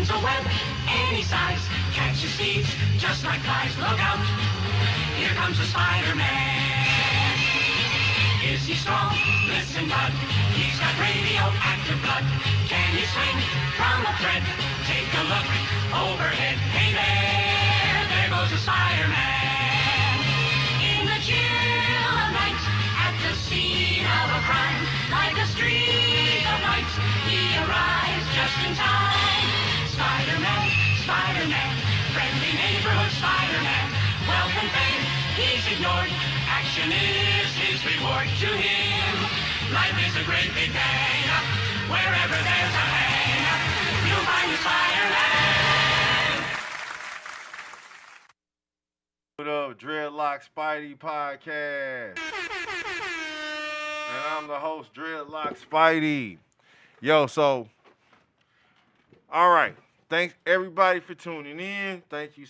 spins a web any size, catches thieves just like flies. Look out, here comes the Spider-Man. Is he strong? Listen, bud, he's got radioactive blood. Can he swing from a thread? Take a look overhead. Hey there goes the Spider-Man. In the chill of night, at the scene of a crime, like a streak of light, he arrives just in time. Spider-Man, Spider-Man, friendly neighborhood Spider-Man. Wealth and fame, he's ignored. Action is his reward to him. Life is a great big day. Wherever there's a hang, you'll find the Spider-Man. What up, Dreadlock Spidey podcast? And I'm the host, Dreadlock Spidey. Yo, so, all right. Thanks everybody for tuning in. Thank you.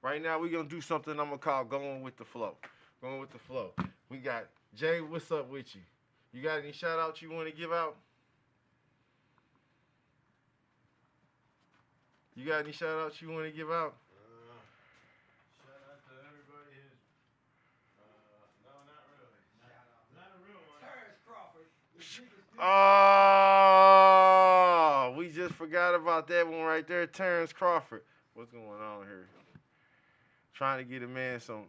Right now, we're going to do something I'm going to call going with the flow. Going with the flow. We got Jay, what's up with you? You got any shout outs you want to give out? You got any shout outs you want to give out? Shout out to everybody who's, no, not really. Not a real one. Terence Crawford. Oh, we just forgot about that one right there, Terence Crawford. What's going on here? Trying to get a man some.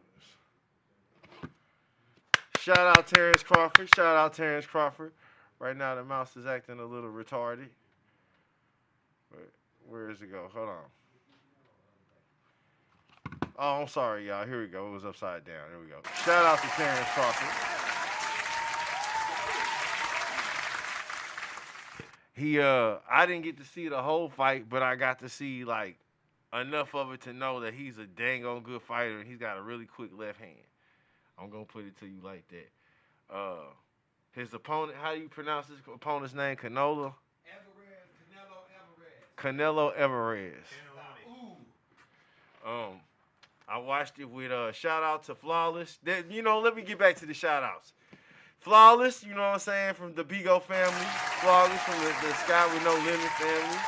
Shout out Terence Crawford. Shout out Terence Crawford. Right now the mouse is acting a little retarded. Where does it go? Hold on. Oh, I'm sorry, y'all. Here we go. It was upside down. Here we go. Shout out to Terence Crawford. I didn't get to see the whole fight, but I got to see like enough of it to know that he's a dang on good fighter and he's got a really quick left hand. I'm gonna put it to you like that. His opponent, how do you pronounce his opponent's name? Canelo Alvarez. I watched it with shout out to Flawless. Let me get back to the shout outs. Flawless, you know what I'm saying, from the Bigo family. Flawless from the Sky with No Limit family.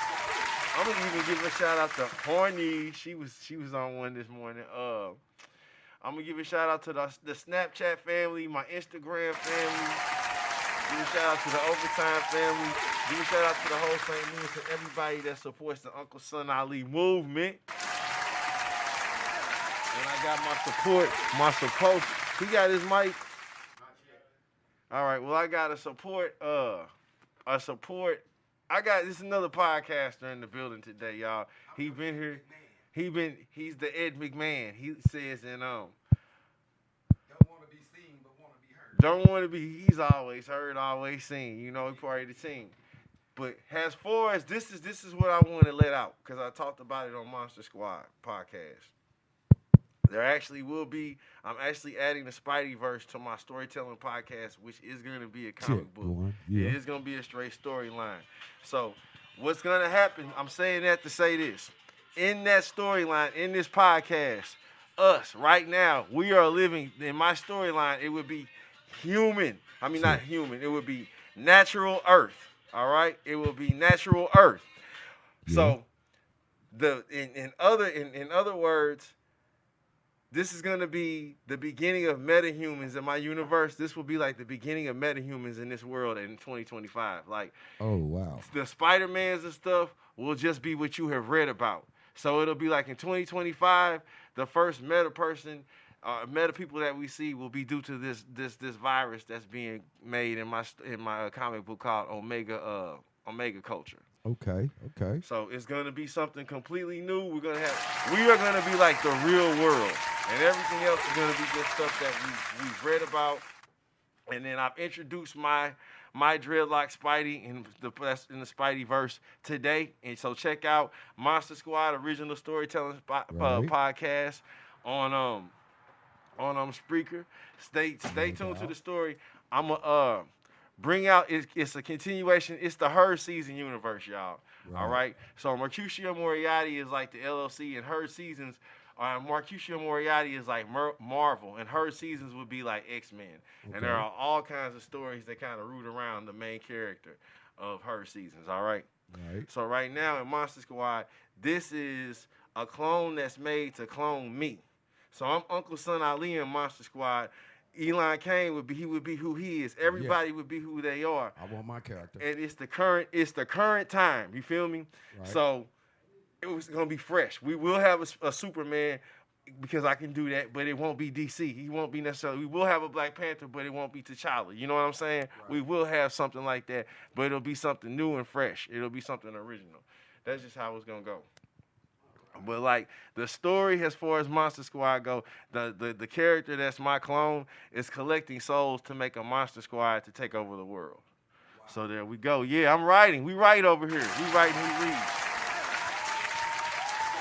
I'm gonna even give a shout out to Horny. She was on one this morning. I'm gonna give a shout out to the Snapchat family, my Instagram family. Give a shout out to the Overtime family. Give a shout out to the whole St. Louis and everybody that supports the Uncle Son Ali movement. And I got my support. He got his mic. All right, well, I got a support. I got this another podcaster in the building today, y'all. He been here. He's the Ed McMahon. He says, and don't want to be seen, but want to be heard. Don't want to be. He's always heard, always seen. You know, he part of the team. But as far as this is what I want to let out because I talked about it on Monster Squad podcast. There actually will be. I'm actually adding the Spideyverse to my storytelling podcast, which is going to be a comic book. Yeah. It is going to be a straight storyline. So, what's going to happen? I'm saying that to say this. In that storyline, in this podcast, us right now, we are living. In my storyline, it would be human. I mean, not human. It would be natural Earth. All right, it will be natural Earth. Yeah. So, in other words. This is going to be the beginning of metahumans in my universe. This will be like the beginning of metahumans in this world in 2025. Like, oh, wow. The Spider-Mans and stuff will just be what you have read about. So it'll be like in 2025, the first meta people that we see will be due to this virus that's being made in my comic book called Omega Culture. Okay. So it's gonna be something completely new. We are gonna be like the real world, and everything else is gonna be just stuff that we've read about. And then I've introduced my Dreadlock Spidey in the Spideyverse today, and so check out Monster Squad Original Storytelling podcast on Spreaker. Stay tuned to the story. I'm bring out, it's a continuation. It's the Herd Season universe, y'all. Right. All right? So Mercutio Moriarty is like the LLC, and Herd Seasons, Mercutio Moriarty is like Marvel, and Herd Seasons would be like X-Men. Okay. And there are all kinds of stories that kind of root around the main character of Herd Seasons, all right? Right. So right now in Monster Squad, this is a clone that's made to clone me. So I'm Uncle Son Ali in Monster Squad. Elon Kane would be who he is. Everybody would be who they are. I want my character. And it's the current time. You feel me? Right. So it was gonna be fresh. We will have a Superman because I can do that, but it won't be DC. He won't be necessarily. We will have a Black Panther, but it won't be T'Challa. You know what I'm saying? Right. We will have something like that, but it'll be something new and fresh. It'll be something original. That's just how it's gonna go. But like the story, as far as Monster Squad go, the character that's my clone is collecting souls to make a Monster Squad to take over the world. Wow. So there we go. Yeah, I'm writing. We write over here. We write and we read.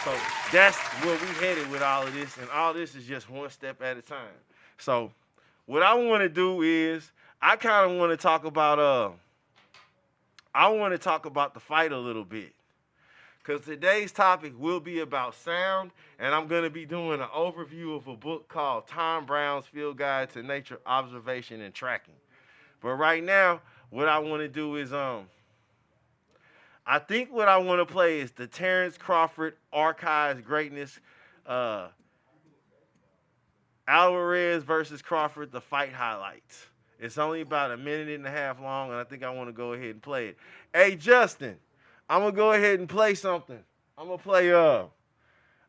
So that's where we headed with all of this, and all this is just one step at a time. So what I want to do is I kind of want to talk about the fight a little bit. Because today's topic will be about sound, and I'm going to be doing an overview of a book called Tom Brown's Field Guide to Nature Observation and Tracking. But right now, what I want to do is, I think what I want to play is the Terence Crawford Archives Greatness, Alvarez versus Crawford, the fight highlights. It's only about 1.5 minutes long, and I think I want to go ahead and play it. Hey, Justin. I'm going to go ahead and play something. I'm going to play, I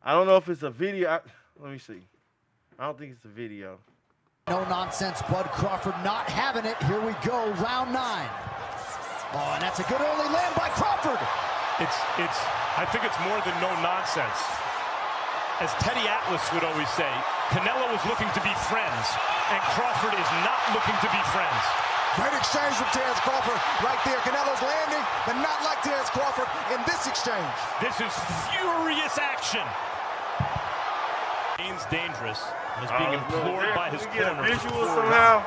don't know if it's a video. Let me see. I don't think it's a video. No nonsense, Bud Crawford not having it. Here we go, round 9. Oh, and that's a good early land by Crawford. I think it's more than no nonsense. As Teddy Atlas would always say, Canelo is looking to be friends, and Crawford is not looking to be friends. Great exchange from Terence Crawford right there. Canelo's landing, but not like Terence Crawford in this exchange. This is furious action. Remains dangerous and is being implored by his corner. Get a visual somehow.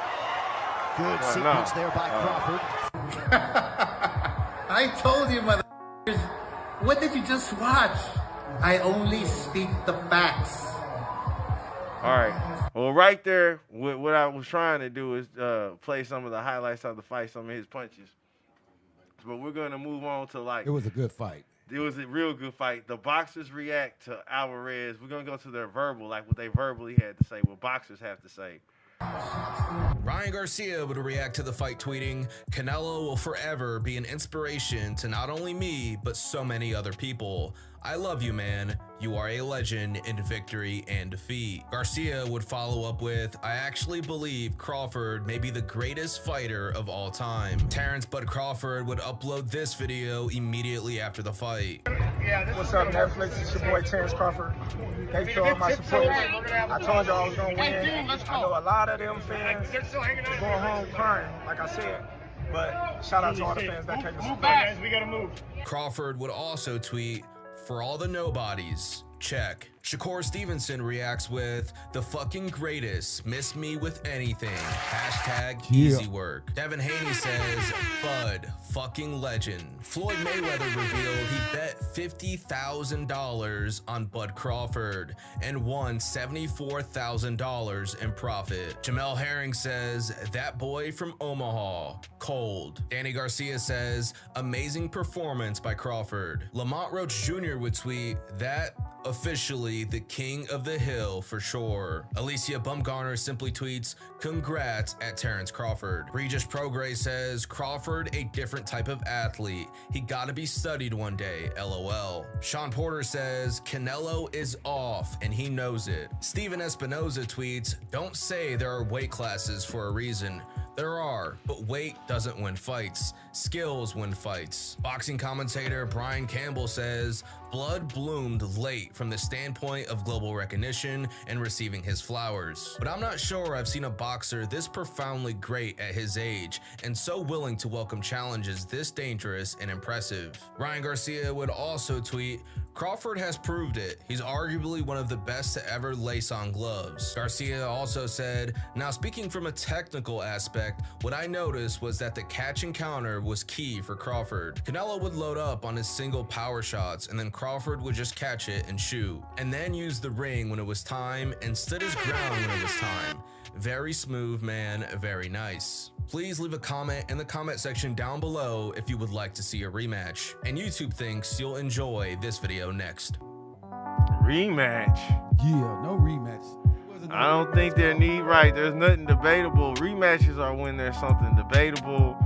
Good sequence there by Crawford. I told you, motherfuckers. What did you just watch? I only speak the facts. All right. Well, right there, what I was trying to do is play some of the highlights of the fight, some of his punches. But we're going to move on to like... It was a good fight. It was a real good fight. The boxers react to Alvarez. We're going to go to their verbal, like what they verbally had to say, what boxers have to say. Ryan Garcia would react to the fight tweeting, "Canelo will forever be an inspiration to not only me, but so many other people. I love you, man. You are a legend in victory and defeat." Garcia would follow up with, "I actually believe Crawford may be the greatest fighter of all time." Terence Bud Crawford would upload this video immediately after the fight. What's up, Netflix? It's your boy Terence Crawford. Thank you for all my support. I told y'all I was going to win. I know a lot of them fans are going home crying, like I said. But shout out to all the fans that came to support. Guys, we got to move. Crawford would also tweet, "For all the nobodies, check." Shakur Stevenson reacts with, "The fucking greatest, miss me with anything. Hashtag easy work." Devin Haney says, "Bud, fucking legend." Floyd Mayweather revealed he bet $50,000 on Bud Crawford and won $74,000 in profit. Jamel Herring says, "That boy from Omaha, cold." Danny Garcia says, "Amazing performance by Crawford." Lamont Roach Jr. would tweet, "That officially the king of the hill for sure." Alicia Bumgarner simply tweets, "Congrats at Terence Crawford." Regis Prograis says, "Crawford a different type of athlete. He gotta be studied one day, LOL." Sean Porter says, "Canelo is off and he knows it." Steven Espinoza tweets, "Don't say there are weight classes for a reason. There are, but weight doesn't win fights. Skills win fights." Boxing commentator Brian Campbell says, "Blood bloomed late from the standpoint of global recognition and receiving his flowers. But I'm not sure I've seen a boxer this profoundly great at his age and so willing to welcome challenges this dangerous and impressive." Ryan Garcia would also tweet, "Crawford has proved it. He's arguably one of the best to ever lace on gloves." Garcia also said, "Now speaking from a technical aspect, what I noticed was that the catch and counter was key for Crawford. Canelo would load up on his single power shots and then Crawford would just catch it and shoot, and then use the ring when it was time and stood his ground when it was time. Very smooth, man. Very nice. Please leave a comment in the comment section down below if you would like to see a rematch. And YouTube thinks you'll enjoy this video next. Rematch. Yeah, no rematch. I don't think there need right. There's nothing debatable. Rematches are when there's something debatable,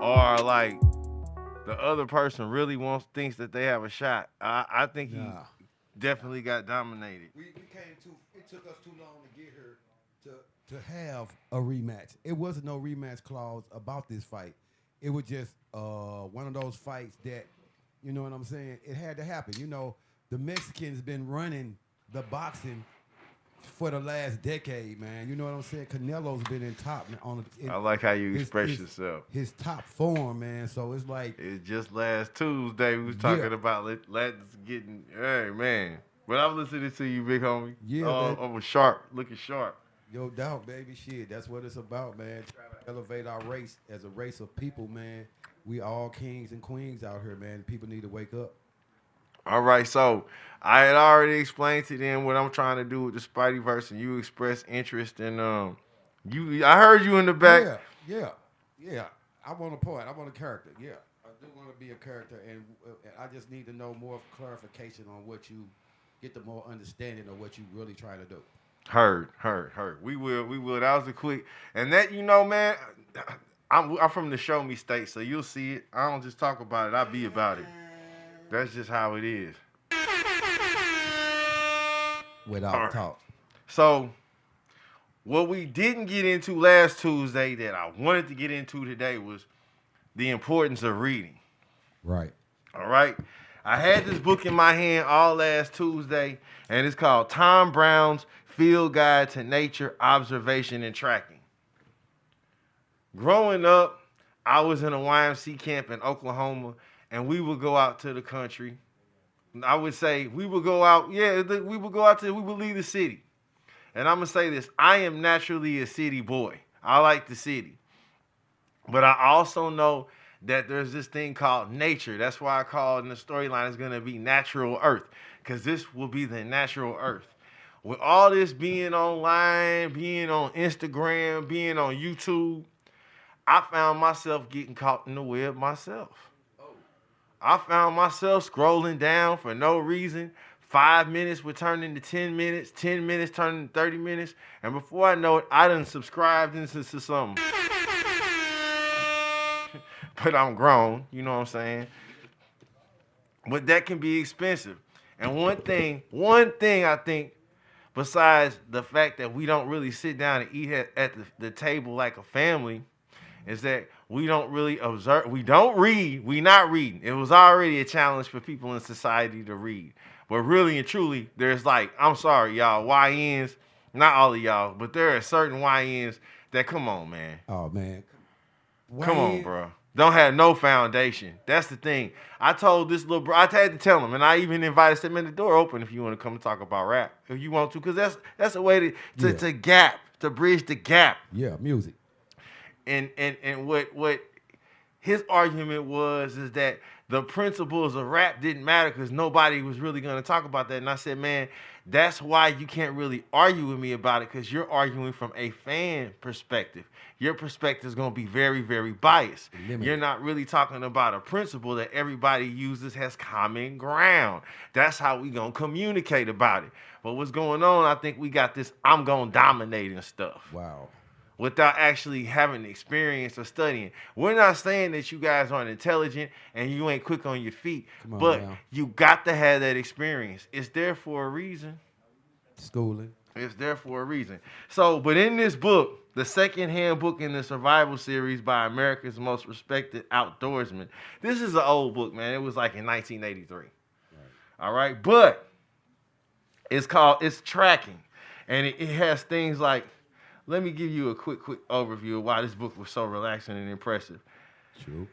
or like the other person really thinks that they have a shot. I think he definitely got dominated. We came to. It took us too long to get here to have a rematch. It wasn't no rematch clause about this fight. It was just one of those fights that, you know what I'm saying? It had to happen. You know, the Mexicans been running the boxing for the last decade, man. You know what I'm saying? Canelo's been in top I like how you express yourself. His top form, man. So it's like it's just last Tuesday we was talking about let's getting. Hey, man. But I'm listening to you, big homie. Yeah, I'm sharp, looking sharp. Yo, doubt, baby, shit. That's what it's about, man. Trying to elevate our race as a race of people, man. We all kings and queens out here, man. People need to wake up. All right, so I had already explained to them what I'm trying to do with the Spideyverse, and you expressed interest in I heard you in the back. Yeah. I want a part. I want a character. Yeah, I do want to be a character, and I just need to know more clarification on what you get, the more understanding of what you really trying to do. Heard. We will. That was a quick, and that, you know, man, I'm from the Show Me State, so you'll see it. I don't just talk about it. I be about it. That's just how it is. Without talk. So, what we didn't get into last Tuesday that I wanted to get into today was the importance of reading. Right. All right. I had this book in my hand all last Tuesday, and it's called Tom Brown's Field Guide to Nature, Observation, and Tracking. Growing up, I was in a YMC camp in Oklahoma, and we would go out to the country. I would say we would go out, we would leave the city. And I'm going to say this, I am naturally a city boy. I like the city. But I also know that there's this thing called nature. That's why I call it in the storyline it's going to be natural earth, because this will be the natural earth. With all this being online, being on Instagram, being on YouTube, I found myself getting caught in the web myself. I found myself scrolling down for no reason. 5 minutes would turn into 10 minutes. 10 minutes turned into 30 minutes. And before I know it, I done subscribed into something. But I'm grown, you know what I'm saying? But that can be expensive. And one thing I think, besides the fact that we don't really sit down and eat at the table like a family, is that we don't really observe. We don't read. We not reading. It was already a challenge for people in society to read. But really and truly, there's like, I'm sorry, y'all, YNs, not all of y'all, but there are certain YNs that, come on, man. Oh, man. Come on, bro. Don't have no foundation. That's the thing. I told this little bro, I had to tell him, and I even invited him in the door open if you want to come and talk about rap, if you want to, because that's a way to bridge the gap. Yeah, music. And what his argument was is that the principles of rap didn't matter because nobody was really going to talk about that. And I said, man, that's why you can't really argue with me about it, because you're arguing from a fan perspective. Your perspective is going to be very, very biased. You're not really talking about a principle that everybody uses as common ground. That's how we going to communicate about it. But what's going on, I think we got this I'm going to dominate and stuff. Wow. Without actually having experience or studying. We're not saying that you guys aren't intelligent and you ain't quick on your feet, but you got to have that experience. It's there for a reason. Schooling. It's there for a reason. So, but in this book, the second-hand book in the survival series by America's most respected outdoorsman, this is an old book, man. It was like in 1983. Right. All right, but it's tracking, and it has things like, let me give you a quick overview of why this book was so relaxing and impressive. True.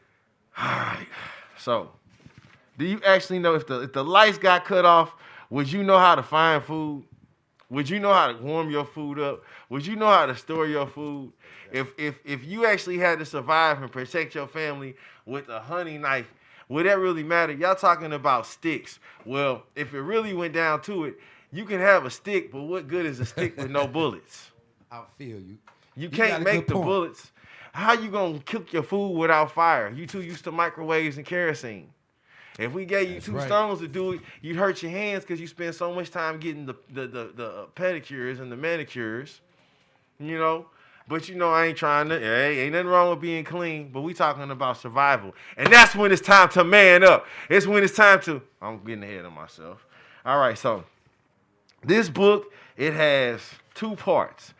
All right. So, do you actually know if the lights got cut off, would you know how to find food? Would you know how to warm your food up? Would you know how to store your food? If you actually had to survive and protect your family with a hunting knife, would that really matter? Y'all talking about sticks. Well, if it really went down to it, you can have a stick, but what good is a stick with no bullets? I feel you. You can't make the bullets. How you gonna cook your food without fire? You too used to microwaves and kerosene. If we gave you two stones to do it, you'd hurt your hands because you spend so much time getting the pedicures and the manicures, you know. But you know, I ain't trying to. Hey, ain't nothing wrong with being clean. But we talking about survival, and that's when it's time to man up. It's when it's time to. I'm getting ahead of myself. All right, so this book, it has 2 parts.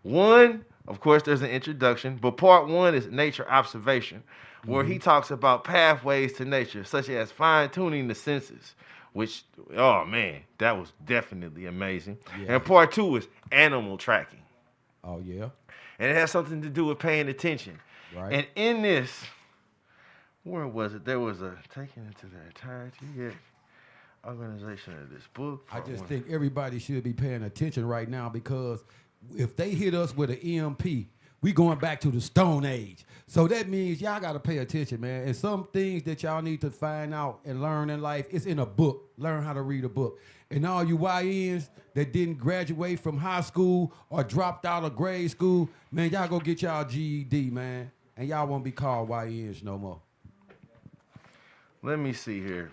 One, of course, there's an introduction, but part 1 is nature observation, where he talks about pathways to nature, such as fine-tuning the senses, which, oh man, that was definitely amazing. Yeah. And part 2 is animal tracking. Oh, yeah. And it has something to do with paying attention. Right. And in this, where was it? There was a taken into the entirety organization of this book. I just think everybody should be paying attention right now, because if they hit us with an EMP, we going back to the Stone Age. So that means y'all got to pay attention, man. And some things that y'all need to find out and learn in life, it's in a book. Learn how to read a book. And all you YNs that didn't graduate from high school or dropped out of grade school, man, y'all go get y'all GED, man. And y'all won't be called YNs no more. Let me see here.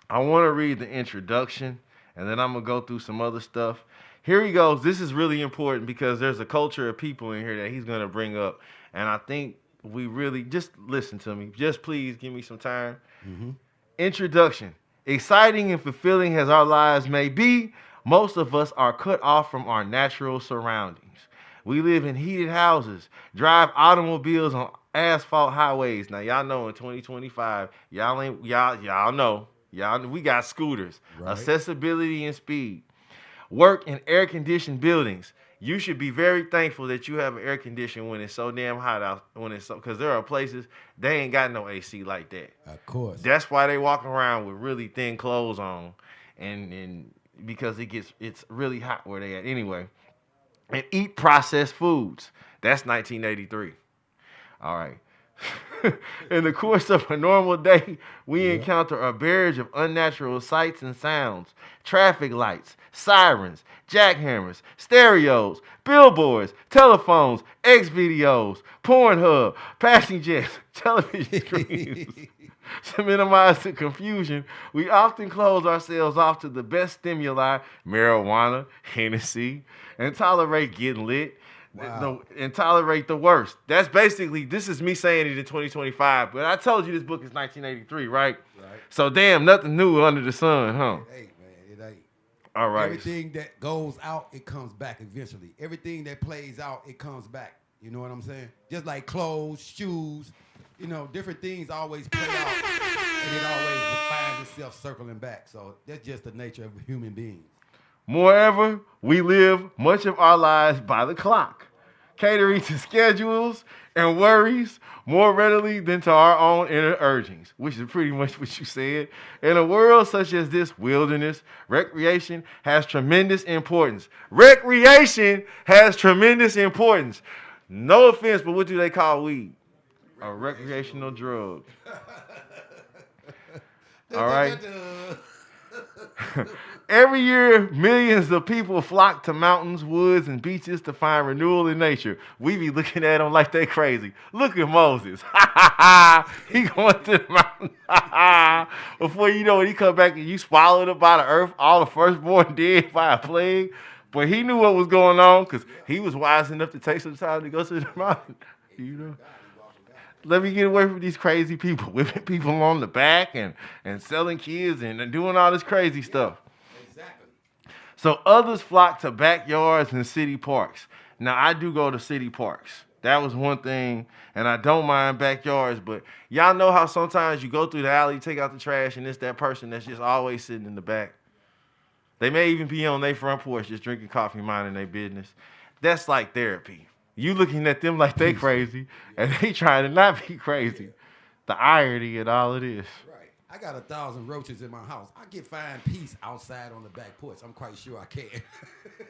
I want to read the introduction, and then I'm going to go through some other stuff. Here he goes. This is really important because there's a culture of people in here that he's going to bring up. And I think we really, just listen to me. Just please give me some time. Mm-hmm. Introduction. Exciting and fulfilling as our lives may be, most of us are cut off from our natural surroundings. We live in heated houses, drive automobiles on asphalt highways. Now, y'all know in 2025, y'all know, we got scooters, accessibility and speed. Work in air-conditioned buildings. You should be very thankful that you have an air conditioner when it's so damn hot out. Because there are places they ain't got no AC like that. Of course. That's why they walk around with really thin clothes on, and because it's really hot where they at anyway. And eat processed foods. That's 1983. All right. In the course of a normal day, we encounter a barrage of unnatural sights and sounds, traffic lights, sirens, jackhammers, stereos, billboards, telephones, X-videos, Pornhub, passing jets, television screens. To minimize the confusion, we often close ourselves off to the best stimuli, marijuana, Hennessy, and tolerate getting lit. Wow. And tolerate the worst. That's basically, this is me saying it in 2025, but I told you this book is 1983, right? So damn, nothing new under the sun, huh? It ain't, man. It ain't. All right. Everything that goes out, it comes back eventually. Everything that plays out, it comes back. You know what I'm saying? Just like clothes, shoes, you know, different things always play out, and it always finds itself circling back. So that's just the nature of human beings. Moreover, we live much of our lives by the clock, catering to schedules and worries more readily than to our own inner urgings, which is pretty much what you said. In a world such as this wilderness, recreation has tremendous importance. Recreation has tremendous importance. No offense, but what do they call weed? A recreational drug. All right. Every year, millions of people flock to mountains, woods, and beaches to find renewal in nature. We be looking at them like they crazy. Look at Moses. He going to the mountain. Before you know it, he come back and you swallowed up by the earth, all the firstborn dead by a plague. But he knew what was going on because he was wise enough to take some time to go to the mountain. You know? Let me get away from these crazy people, whipping people on the back and selling kids and doing all this crazy stuff. Exactly. So others flock to backyards and city parks. Now, I do go to city parks. That was one thing, and I don't mind backyards, but y'all know how sometimes you go through the alley, take out the trash, and it's that person that's just always sitting in the back. They may even be on their front porch just drinking coffee, minding their business. That's like therapy. You looking at them like they crazy, and they trying to not be crazy. The irony in all of this. Right. I got 1,000 roaches in my house. I get find peace outside on the back porch. I'm quite sure I can.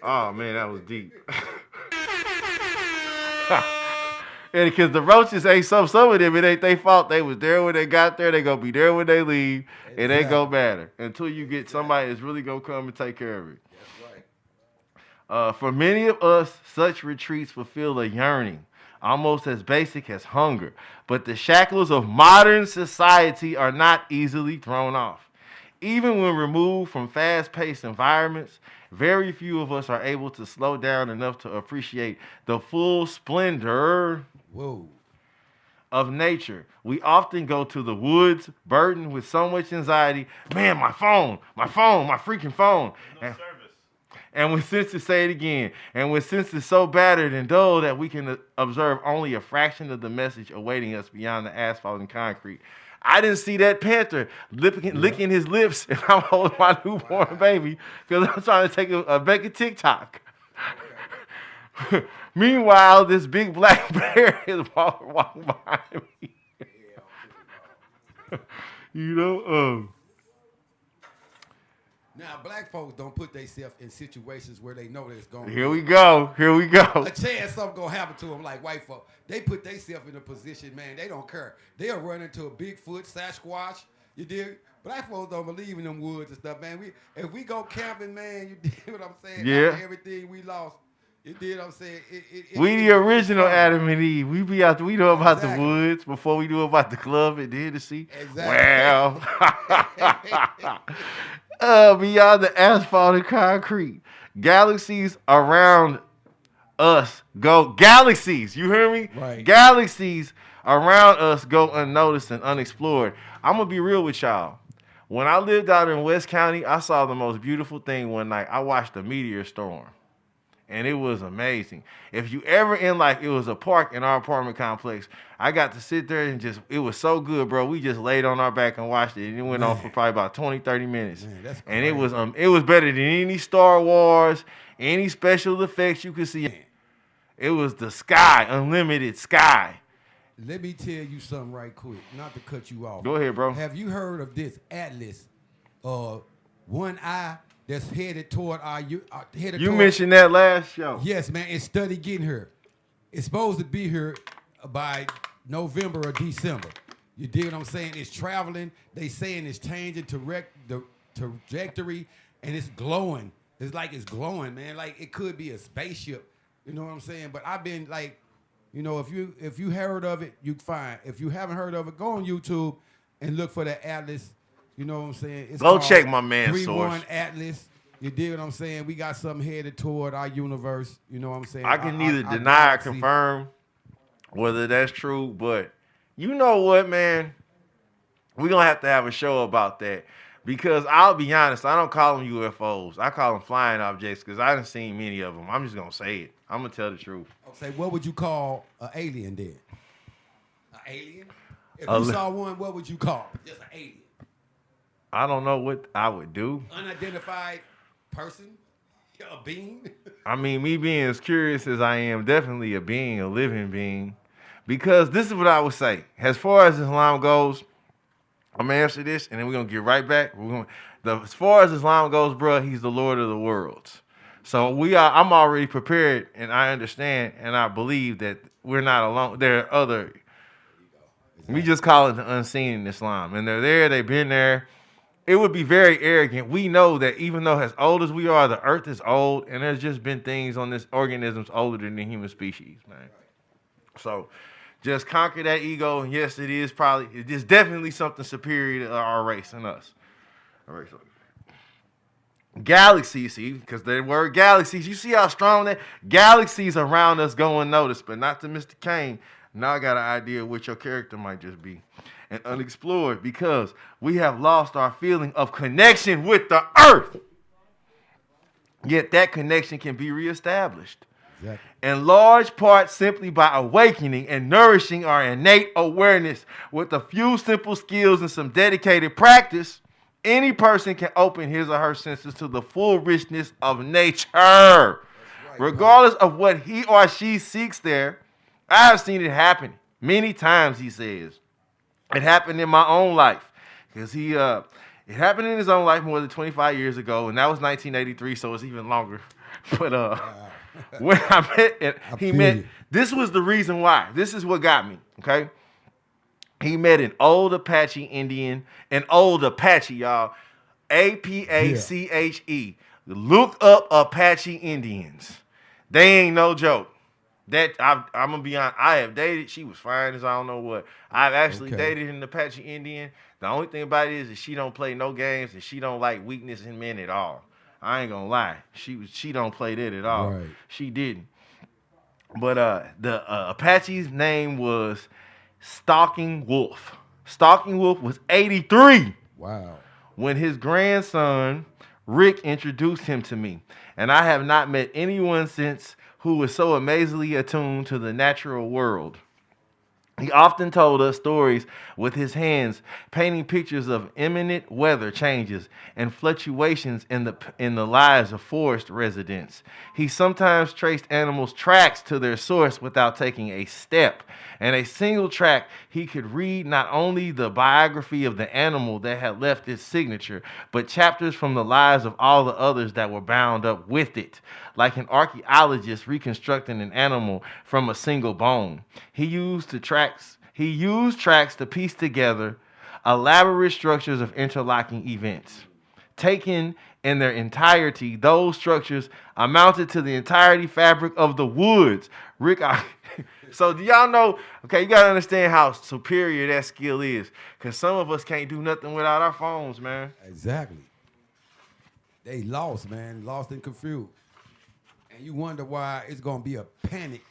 Oh, man, that was deep. And because the roaches ain't some of them, it ain't their fault. They was there when they got there. They going to be there when they leave. Exactly. It ain't going to matter until you get somebody that's really going to come and take care of it. That's right. For many of us, such retreats fulfill a yearning, almost as basic as hunger. But the shackles of modern society are not easily thrown off. Even when removed from fast-paced environments, very few of us are able to slow down enough to appreciate the full splendor of nature. We often go to the woods burdened with so much anxiety. Man, my freaking phone. And with senses, say it again, and with senses so battered and dull that we can observe only a fraction of the message awaiting us beyond the asphalt and concrete. I didn't see that panther licking his lips, and I'm holding my newborn baby because I'm trying to take a Becca TikTok. Meanwhile, this big black bear is walking behind me. You know, Now, black folks don't put themselves in situations where they know it's going to Here we go. A chance something going to happen to them like white folks. They put themselves in a position, man, they don't care. They'll run into a Bigfoot, Sasquatch, you dig? Black folks don't believe in them woods and stuff, man. If we go camping, man, you dig what I'm saying? Yeah. After everything we lost, you dig what I'm saying? We the original Adam and Eve. We be out. We know about the woods before we knew about the club and then the sea. Exactly. Well, beyond the asphalt and concrete, galaxies around us go. Galaxies, you hear me? Right. Galaxies around us go unnoticed and unexplored. I'm gonna be real with y'all. When I lived out in West County, I saw the most beautiful thing one night. I watched a meteor storm. And it was amazing. If you ever it was a park in our apartment complex. I got to sit there and it was so good, bro. We just laid on our back and watched it. And it went on for probably about 20, 30 minutes. Man, that's and it was better than any Star Wars, any special effects you could see. It was the sky, unlimited sky. Let me tell you something right quick, not to cut you off. Go ahead, bro. Have you heard of this atlas, one eye that's headed toward You mentioned that last show. Yes, man. It's study getting here. It's supposed to be here by November or December. You dig what I'm saying? It's traveling. They saying it's changing the trajectory, and it's glowing. It's like it's glowing, man. Like it could be a spaceship. You know what I'm saying? But I've been like, you know, if you heard of it, you fine. If you haven't heard of it, go on YouTube and look for the atlas. You know what I'm saying? It's go check my man's source. 3-1 Atlas. You dig what I'm saying? We got something headed toward our universe. You know what I'm saying? I can neither deny or confirm whether that's true, but you know what, man? We're going to have a show about that because I'll be honest, I don't call them UFOs. I call them flying objects because I haven't seen many of them. I'm just going to say it. I'm going to tell the truth. Okay, what would you call an alien then? An alien? If you saw one, what would you call it? Just an alien. I don't know what I would do. Unidentified person? A being? I mean, me being as curious as I am, definitely a being, a living being. Because this is what I would say. As far as Islam goes, I'm going to answer this, and then we're going to get right back. As far as Islam goes, bro, he's the Lord of the worlds. So I'm already prepared, and I understand, and I believe that we're not alone. There are other, we just call it the unseen in Islam. And they're there, they've been there. It would be very arrogant. We know that even though as old as we are, the earth is old, and there's just been things on this organisms older than the human species, man. So just conquer that ego, and yes, it is definitely something superior to our race and us. All right, so galaxies, see, because the word galaxies, you see how strong that galaxies around us go unnoticed, but not to Mr. Kane. Now I got an idea of what your character might just be. And unexplored because we have lost our feeling of connection with the earth. Yet that connection can be reestablished. Exactly. In large part simply by awakening and nourishing our innate awareness with a few simple skills and some dedicated practice, any person can open his or her senses to the full richness of nature. Right, regardless of what he or she seeks there. I have seen it happen many times, he says. It happened in my own life because it happened in his own life more than 25 years ago, and that was 1983, so it's even longer. But when I met this was the reason why. This is what got me, okay? He met an old Apache Indian, y'all, Apache, Look up Apache Indians. They ain't no joke. That I'm gonna be honest. I have dated. She was fine as I don't know what. I've actually dated an Apache Indian. The only thing about it is that she don't play no games and she don't like weakness in men at all. I ain't gonna lie. She don't play that at all. Right. She didn't. But the Apache's name was Stalking Wolf. Stalking Wolf was 83. Wow. When his grandson Rick introduced him to me, and I have not met anyone since who was so amazingly attuned to the natural world. He often told us stories with his hands, painting pictures of imminent weather changes and fluctuations in the lives of forest residents. He sometimes traced animals' tracks to their source without taking a step. And a single track, he could read not only the biography of the animal that had left its signature, but chapters from the lives of all the others that were bound up with it, like an archaeologist reconstructing an animal from a single bone. He used tracks to piece together elaborate structures of interlocking events. Taken in their entirety, those structures amounted to the entirety fabric of the woods. So do y'all know, okay, you got to understand how superior that skill is, because some of us can't do nothing without our phones, man. Exactly. They lost, man, lost and confused. And you wonder why it's going to be a panic.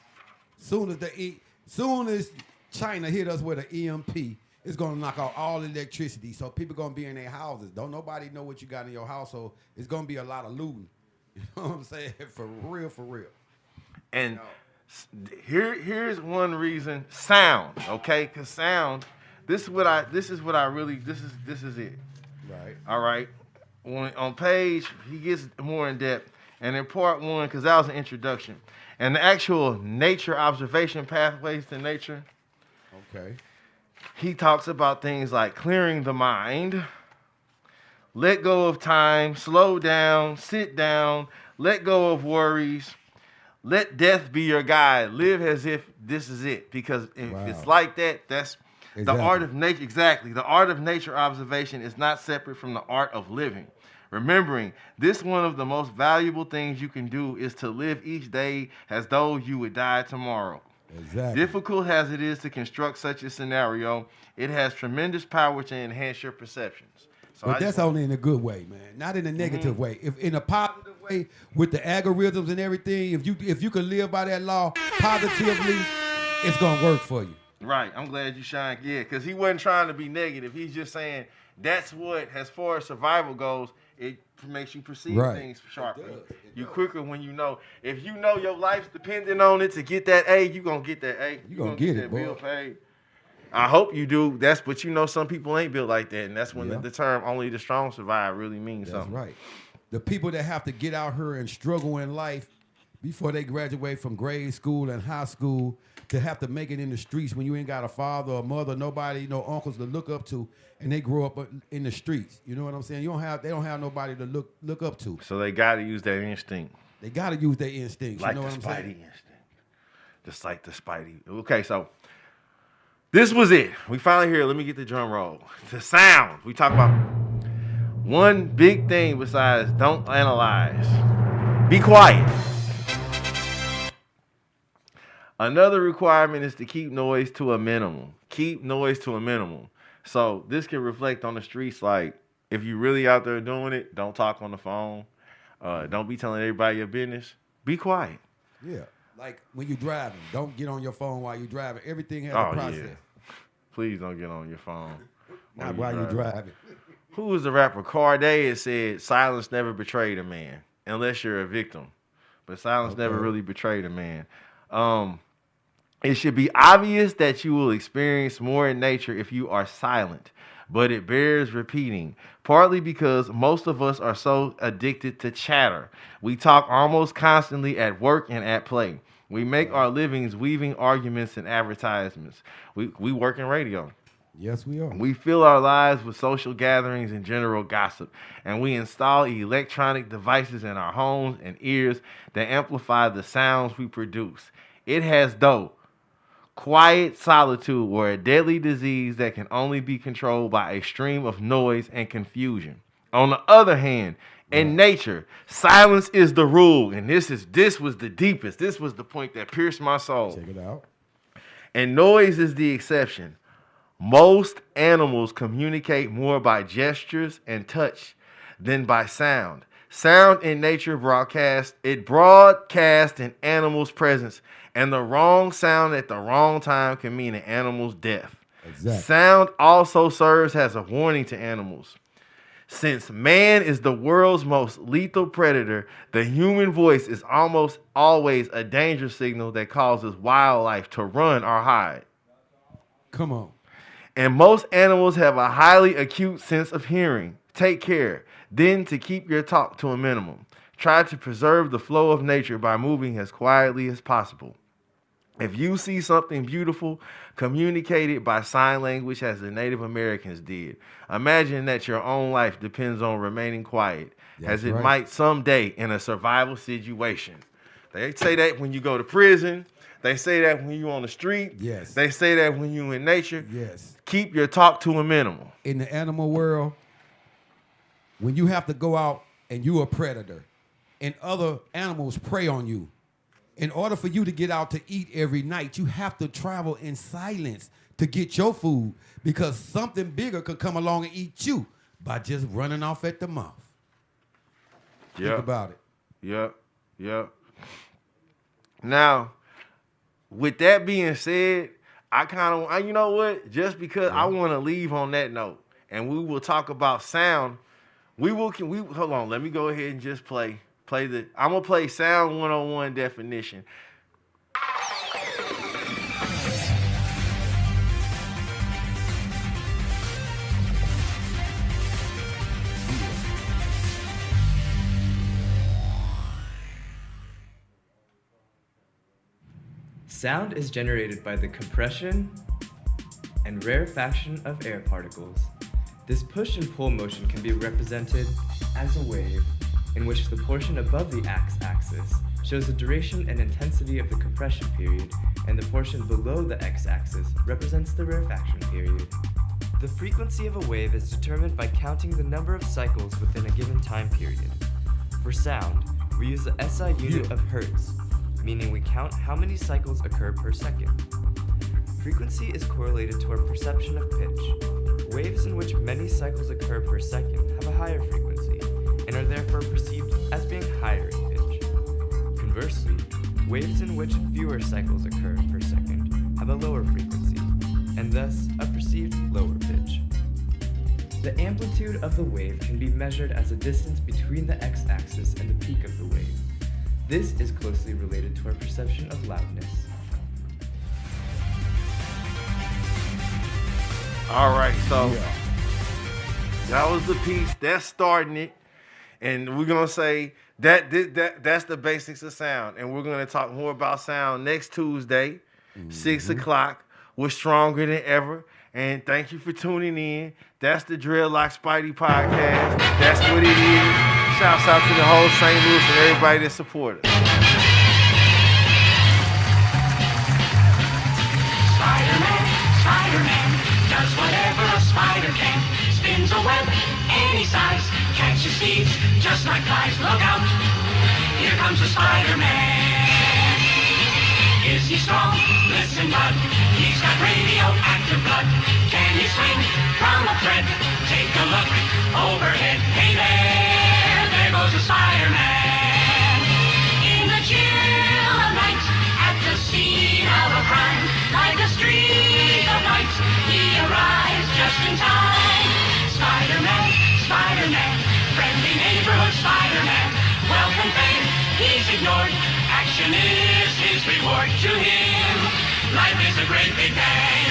Soon as China hit us with an EMP, it's going to knock out all electricity. So people going to be in their houses. Don't nobody know what you got in your household. It's going to be a lot of looting. You know what I'm saying? For real, for real. And here's one reason: sound. Okay, because sound. This is it. Right. All right. On page, he gets more in depth, and in part one, because that was an introduction, and the actual nature observation pathways to nature. Okay. He talks about things like clearing the mind, let go of time, slow down, sit down, let go of worries. Let death be your guide. Live as if this is it. Because if it's like that, that's the art of nature. Exactly. The art of nature observation is not separate from the art of living. Remembering, this one of the most valuable things you can do is to live each day as though you would die tomorrow. Exactly. Difficult as it is to construct such a scenario, it has tremendous power to enhance your perceptions. So but that's only in a good way, man. Not in a negative way. If in a positive way, with the algorithms and everything, if you can live by that law positively, it's gonna work for you. Right. I'm glad you shine. Yeah, because he wasn't trying to be negative. He's just saying that's what, as far as survival goes, it makes you perceive things sharply. You quicker when you know. If you know your life's dependent on it to get that A, you're gonna get that A. You're gonna get it, that boy. bill paid. I hope you do. But you know some people ain't built like that, and that's when the term "only the strong survive" really means something. That's right. The people that have to get out here and struggle in life before they graduate from grade school and high school, to have to make it in the streets when you ain't got a father or mother, nobody, no uncles to look up to, and they grow up in the streets. You know what I'm saying? They don't have nobody to look up to. So they got to use their instinct. They got to use their instincts. Like you know the what I'm Spidey saying? instinct. Just like the Spidey. Okay, so this was it. We finally here. Let me get the drum roll. The sound. We talk about one big thing besides don't analyze. Be quiet. Another requirement is to keep noise to a minimum. Keep noise to a minimum. So this can reflect on the streets. Like, if you're really out there doing it, don't talk on the phone. Don't be telling everybody your business. Be quiet. Yeah. Like when you're driving, don't get on your phone while you're driving. Everything has a process. Yeah. Please don't get on your phone. Not while you're driving. Who was the rapper? Corday had said, silence never betrayed a man, unless you're a victim. But silence never really betrayed a man. It should be obvious that you will experience more in nature if you are silent, but it bears repeating, partly because most of us are so addicted to chatter. We talk almost constantly at work and at play. We make our livings weaving arguments and advertisements. We work in radio. Yes, we are. We fill our lives with social gatherings and general gossip, and we install electronic devices in our homes and ears that amplify the sounds we produce. It has, though, quiet solitude or a deadly disease that can only be controlled by a stream of noise and confusion. On the other hand, In nature, silence is the rule, and this was the deepest. This was the point that pierced my soul. Check it out. And noise is the exception. Most animals communicate more by gestures and touch than by sound. Sound in nature broadcasts an animal's presence, and the wrong sound at the wrong time can mean an animal's death. Exactly. Sound also serves as a warning to animals. Since man is the world's most lethal predator, the human voice is almost always a danger signal that causes wildlife to run or hide. Come on. And most animals have a highly acute sense of hearing. Take care. Then, to keep your talk to a minimum, try to preserve the flow of nature by moving as quietly as possible. If you see something beautiful, communicate it by sign language as the Native Americans did. Imagine that your own life depends on remaining quiet, as it might someday in a survival situation. They say that when you go to prison. They say that when you're on the street. Yes. They say that when you're in nature. Yes. Keep your talk to a minimum. In the animal world, when you have to go out and you're a predator and other animals prey on you, in order for you to get out to eat every night, you have to travel in silence to get your food, because something bigger could come along and eat you by just running off at the mouth. Yep. Think about it. Yep. Now, with that being said, I kind of, you know what? Just because I want to leave on that note, and we will talk about sound. Hold on. Let me go ahead and just play the. I'm gonna play sound 101 definition. Sound is generated by the compression and rarefaction of air particles. This push and pull motion can be represented as a wave, in which the portion above the x-axis shows the duration and intensity of the compression period, and the portion below the x-axis represents the rarefaction period. The frequency of a wave is determined by counting the number of cycles within a given time period. For sound, we use the SI unit of hertz, meaning we count how many cycles occur per second. Frequency is correlated to our perception of pitch. Waves in which many cycles occur per second have a higher frequency, and are therefore perceived as being higher in pitch. Conversely, waves in which fewer cycles occur per second have a lower frequency, and thus a perceived lower pitch. The amplitude of the wave can be measured as a distance between the x-axis and the peak of the wave. This is closely related to our perception of loudness. All right, so that was the piece. That's starting it. And we're going to say that's the basics of sound. And we're going to talk more about sound next Tuesday, 6 o'clock. We're stronger than ever. And thank you for tuning in. That's the Dreadlock Spidey podcast. That's what it is. Shouts out to the whole St. Louis and everybody that supported us. Spider-Man does whatever a spider can. Spins a web any size, catches thieves just like flies. Look out, here comes the Spider-Man. Is he strong? Listen, bud, he's got radioactive blood. Can he swing from a thread? Take a look overhead. Hey there goes the Spider-Man. In the chill of night, at the scene of a crime, like a streak of light, he arrives just in time. Spider-Man, Spider-Man, friendly neighborhood Spider-Man. Wealth and fame, he's ignored. Action is his reward to him. Life is a great big bang.